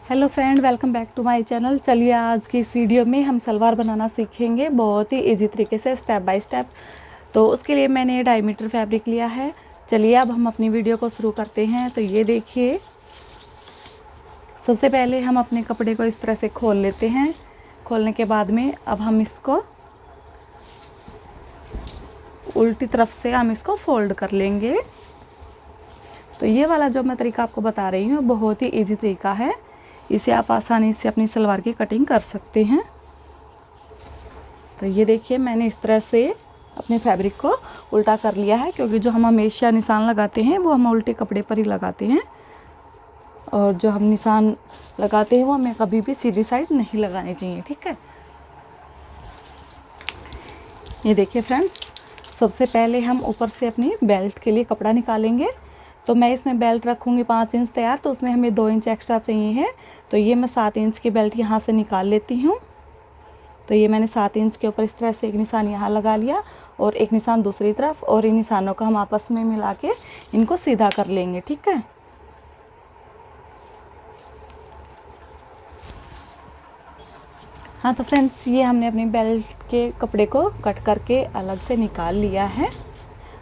Hello friend, welcome back to my channel. चलिए आज की इस वीडियो में हम सलवार बनाना सीखेंगे बहुत ही इजी तरीके से, स्टेप बाय स्टेप। तो उसके लिए मैंने 2.5 मीटर फैब्रिक लिया है। चलिए अब हम अपनी वीडियो को शुरू करते हैं। तो ये देखिए, सबसे पहले हम अपने कपड़े को इस तरह से खोल लेते हैं। खोलने के बाद में अब हम इसको उल्टी तरफ से फोल्ड कर लेंगे। तो ये वाला जो मैं तरीका आपको बता रही हूँ बहुत ही इजी तरीका है। इसे आप आसानी से अपनी सलवार की कटिंग कर सकते हैं। तो ये देखिए, मैंने इस तरह से अपने फैब्रिक को उल्टा कर लिया है, क्योंकि जो हम हमेशा निशान लगाते हैं वो हम उल्टे कपड़े पर ही लगाते हैं, और जो हम निशान लगाते हैं वो हमें कभी भी सीधी साइड नहीं लगानी चाहिए। ठीक है, ये देखिए फ्रेंड्स, सबसे पहले हम ऊपर से अपनी बेल्ट के लिए कपड़ा निकालेंगे। तो मैं इसमें बेल्ट रखूँगी 5 इंच तैयार, तो उसमें हमें 2 इंच एक्स्ट्रा चाहिए है। तो ये मैं 7 इंच की बेल्ट यहाँ से निकाल लेती हूँ। तो ये मैंने 7 इंच के ऊपर इस तरह से एक निशान यहाँ लगा लिया और एक निशान दूसरी तरफ, और इन निशानों को हम आपस में मिला के इनको सीधा कर लेंगे। ठीक है, हाँ तो फ्रेंड्स, ये हमने अपनी बेल्ट के कपड़े को कट करके अलग से निकाल लिया है।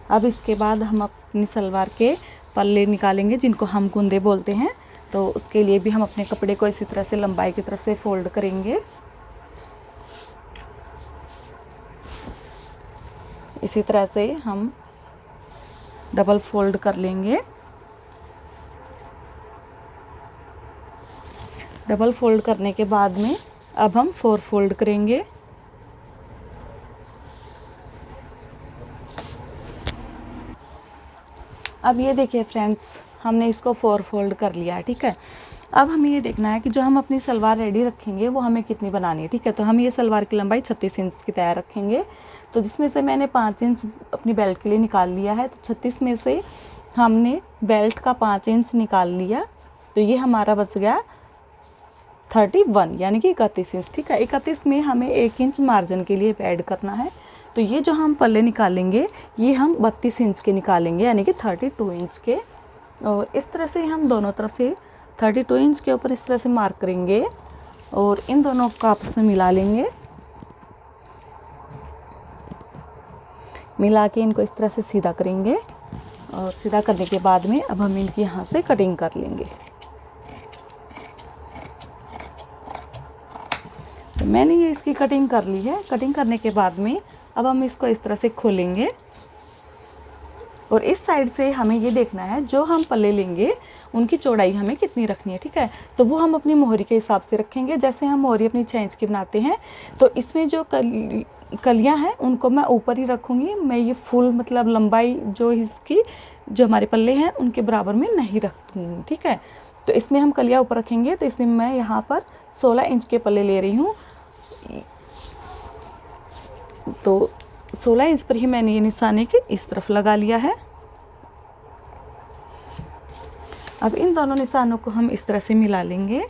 अब इसके बाद हम अपनी सलवार के पल्ले निकालेंगे, जिनको हम कुंदे बोलते हैं। तो उसके लिए भी हम अपने कपड़े को इसी तरह से लंबाई की तरफ से फोल्ड करेंगे। इसी तरह से हम डबल फोल्ड कर लेंगे। डबल फोल्ड करने के बाद में अब हम 4 फोल्ड करेंगे। अब ये देखिए फ्रेंड्स, हमने इसको 4 फोल्ड कर लिया है। ठीक है, अब हमें ये देखना है कि जो हम अपनी सलवार रेडी रखेंगे वो हमें कितनी बनानी है। ठीक है, तो हम ये सलवार की लंबाई 36 इंच की तैयार रखेंगे। तो जिसमें से मैंने 5 इंच अपनी बेल्ट के लिए निकाल लिया है, तो 36 में से हमने बेल्ट का 5 इंच निकाल लिया। तो ये हमारा बच गया 31, यानी कि 31 इंच। ठीक है, 31 में हमें 1 इंच मार्जिन के लिए ऐड करना है। तो ये जो हम पल्ले निकालेंगे ये हम 32 इंच के निकालेंगे, यानी कि 32 इंच के। और इस तरह से हम दोनों तरफ से 32 इंच के ऊपर इस तरह से मार्क करेंगे और इन दोनों को आपस में मिला लेंगे। मिला के इनको इस तरह से सीधा करेंगे, और सीधा करने के बाद में अब हम इनकी यहाँ से कटिंग कर लेंगे। तो मैंने ये इसकी कटिंग कर ली है। कटिंग करने के बाद में अब हम इसको इस तरह से खोलेंगे, और इस साइड से हमें ये देखना है जो हम पल्ले लेंगे उनकी चौड़ाई हमें कितनी रखनी है। ठीक है, तो वो हम अपनी मोहरी के हिसाब से रखेंगे। जैसे हम मोहरी अपनी 6 इंच की बनाते हैं, तो इसमें जो कलियां हैं उनको मैं ऊपर ही रखूँगी। मैं ये फुल मतलब लंबाई जो इसकी जो हमारे पल्ले हैं उनके बराबर में नहीं रखूँगी। ठीक है, तो इसमें हम कलियां ऊपर रखेंगे। तो इसमें मैं यहाँ पर 16 इंच के पल्ले ले रही हूँ। तो 16 इंच पर ही मैंने ये निशाने के इस तरफ लगा लिया है। अब इन दोनों निशानों को हम इस तरह से मिला लेंगे।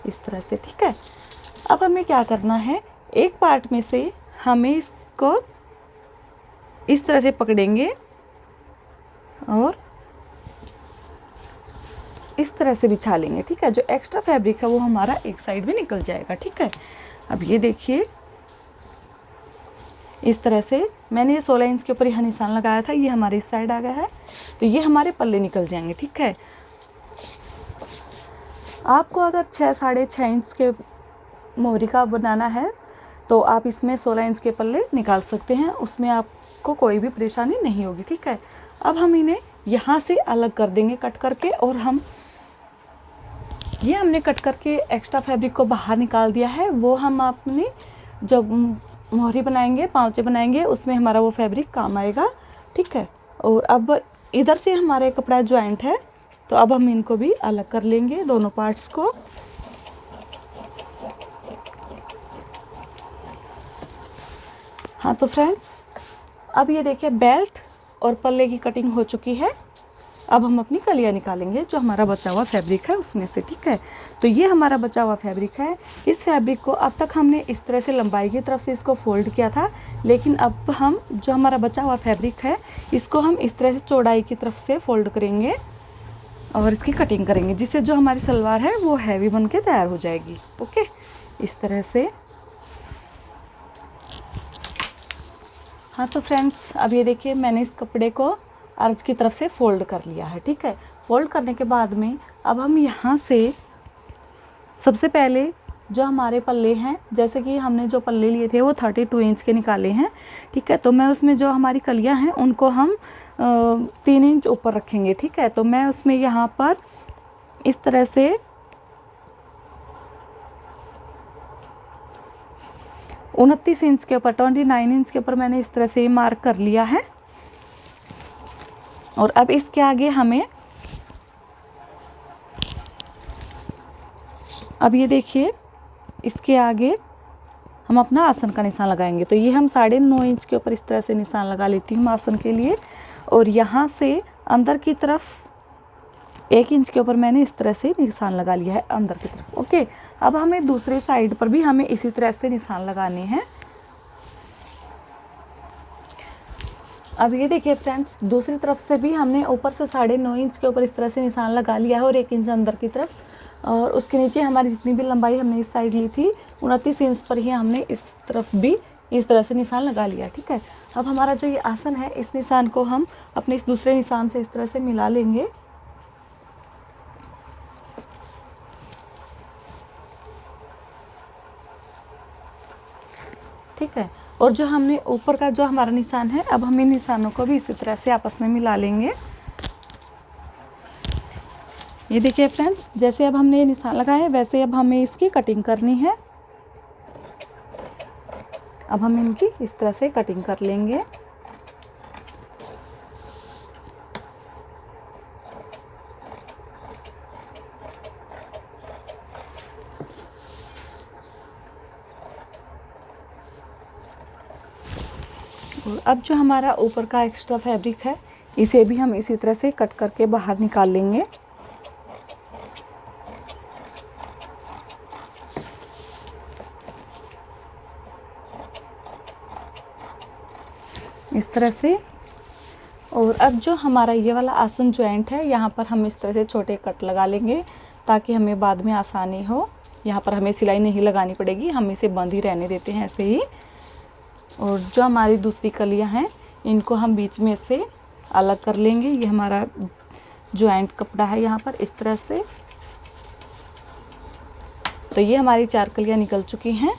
इस तरह से। ठीक है, अब हमें क्या करना है, एक पार्ट में से हमें इसको इस तरह से पकड़ेंगे और इस तरह से बिछा लेंगे। ठीक है, जो एक्स्ट्रा फैब्रिक है वो हमारा एक साइड में निकल जाएगा। ठीक है, अब ये देखिए, इस तरह से मैंने ये 16 इंच के ऊपर यहाँ निशान लगाया था, ये हमारे इस साइड आ गया है। तो ये हमारे पल्ले निकल जाएंगे। ठीक है, आपको अगर 6 साढ़े 6 इंच के मोहरी का बनाना है तो आप इसमें 16 इंच के पल्ले निकाल सकते हैं, उसमें आपको कोई भी परेशानी नहीं होगी। ठीक है, अब हम इन्हें यहाँ से अलग कर देंगे कट करके, और ये हमने कट करके एक्स्ट्रा फैब्रिक को बाहर निकाल दिया है। वो हम अपनी जब मोहरी बनाएंगे, पाँचे बनाएंगे, उसमें हमारा वो फैब्रिक काम आएगा। ठीक है, और अब इधर से हमारे कपड़ा जॉइंट है, तो अब हम इनको भी अलग कर लेंगे, दोनों पार्ट्स को। हाँ तो फ्रेंड्स, अब ये देखिए बेल्ट और पल्ले की कटिंग हो चुकी है। अब हम अपनी कलियाँ निकालेंगे जो हमारा बचा हुआ फैब्रिक है उसमें से, ठीक है। तो ये हमारा बचा हुआ फैब्रिक है। इस फैब्रिक को अब तक हमने इस तरह से लंबाई की तरफ से इसको फोल्ड किया था, लेकिन अब हम जो हमारा बचा हुआ फैब्रिक है इसको हम इस तरह से चौड़ाई की तरफ से फोल्ड करेंगे और इसकी कटिंग करेंगे, जिससे जो हमारी सलवार है वो हैवी बन के तैयार हो जाएगी। ओके, इस तरह से। हाँ तो फ्रेंड्स, अब ये देखिए मैंने इस कपड़े को अर्ज की तरफ से फोल्ड कर लिया है, ठीक है। फोल्ड करने के बाद में अब हम यहाँ से सबसे पहले जो हमारे पल्ले हैं, जैसे कि हमने जो पल्ले लिए थे वो 32 इंच के निकाले हैं, ठीक है। तो मैं उसमें जो हमारी कलियाँ हैं उनको हम 3 इंच ऊपर रखेंगे, ठीक है। तो मैं उसमें यहाँ पर इस तरह से 29 इंच के ऊपर 29 इंच के ऊपर मैंने इस तरह से मार्क कर लिया है। और अब इसके आगे हमें, अब ये देखिए इसके आगे हम अपना आसन का निशान लगाएंगे। तो ये हम 9.5 इंच के ऊपर इस तरह से निशान लगा लेती हूँ आसन के लिए। और यहाँ से अंदर की तरफ 1 इंच के ऊपर मैंने इस तरह से निशान लगा लिया है अंदर की तरफ। ओके, अब हमें दूसरी साइड पर भी हमें इसी तरह से निशान लगाने हैं। अब ये देखिए फ्रेंड्स, दूसरी तरफ से भी हमने ऊपर से 9.5 इंच के ऊपर इस तरह से निशान लगा लिया है और 1 इंच अंदर की तरफ। और उसके नीचे हमारी जितनी भी लंबाई हमने इस साइड ली थी 29 इंच पर ही हमने इस तरफ भी इस तरह से निशान लगा लिया, ठीक है। अब हमारा जो ये आसन है इस निशान को हम अपने इस दूसरे निशान से इस तरह से मिला लेंगे। ठीक है, और जो हमने ऊपर का जो हमारा निशान है, अब हम इन निशानों को भी इसी तरह से आपस में मिला लेंगे। ये देखिए फ्रेंड्स, जैसे अब हमने ये निशान लगाए वैसे अब हमें इसकी कटिंग करनी है। अब हम इनकी इस तरह से कटिंग कर लेंगे। और अब जो हमारा ऊपर का एक्स्ट्रा फैब्रिक है इसे भी हम इसी तरह से कट करके बाहर निकाल लेंगे। इस तरह से। और अब जो हमारा ये वाला आसन जॉइंट है यहाँ पर हम इस तरह से छोटे कट लगा लेंगे ताकि हमें बाद में आसानी हो। यहाँ पर हमें सिलाई नहीं लगानी पड़ेगी, हम इसे बंद ही रहने देते हैं ऐसे ही। और जो हमारी दूसरी कलियाँ हैं इनको हम बीच में से अलग कर लेंगे। ये हमारा जॉइंट कपड़ा है यहाँ पर इस तरह से। तो ये हमारी 4 कलियाँ निकल चुकी हैं।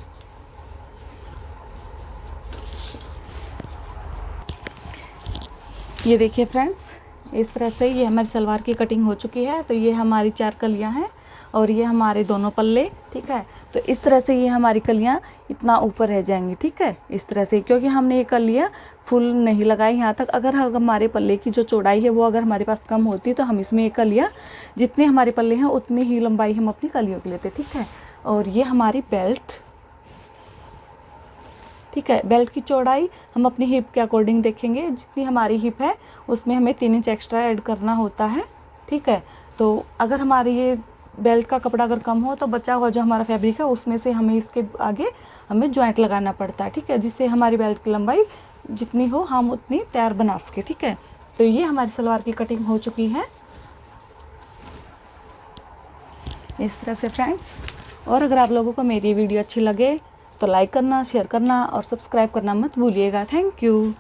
ये देखिए फ्रेंड्स, इस तरह से ये हमारी सलवार की कटिंग हो चुकी है। तो ये हमारी 4 कलियाँ हैं और ये हमारे दोनों पल्ले, ठीक है। तो इस तरह से ये हमारी कलियाँ इतना ऊपर रह जाएंगी, ठीक है, इस तरह से, क्योंकि हमने ये कलियाँ फुल नहीं लगाई यहाँ तक। अगर हमारे पल्ले की जो चौड़ाई है वो अगर हमारे पास कम होती तो हम इसमें ये कलियाँ जितने हमारे पल्ले हैं उतनी ही लंबाई हम अपनी कलियों की लेते, ठीक है। और ये हमारी बेल्ट, ठीक है, बेल्ट की चौड़ाई हम अपनी हिप के अकॉर्डिंग देखेंगे। जितनी हमारी हिप है उसमें हमें 3 इंच एक्स्ट्रा ऐड करना होता है, ठीक है। तो अगर हमारी ये बेल्ट का कपड़ा अगर कम हो तो बचा हुआ जो हमारा फैब्रिक है उसमें से हमें इसके आगे हमें जॉइंट लगाना पड़ता है, ठीक है, जिससे हमारी बेल्ट की लंबाई जितनी हो हम उतनी तैयार बना सके, ठीक है। तो ये हमारी सलवार की कटिंग हो चुकी है इस तरह से फ्रेंड्स। और अगर आप लोगों को मेरी वीडियो अच्छी लगे तो लाइक करना, शेयर करना और सब्सक्राइब करना मत भूलिएगा। Thank you.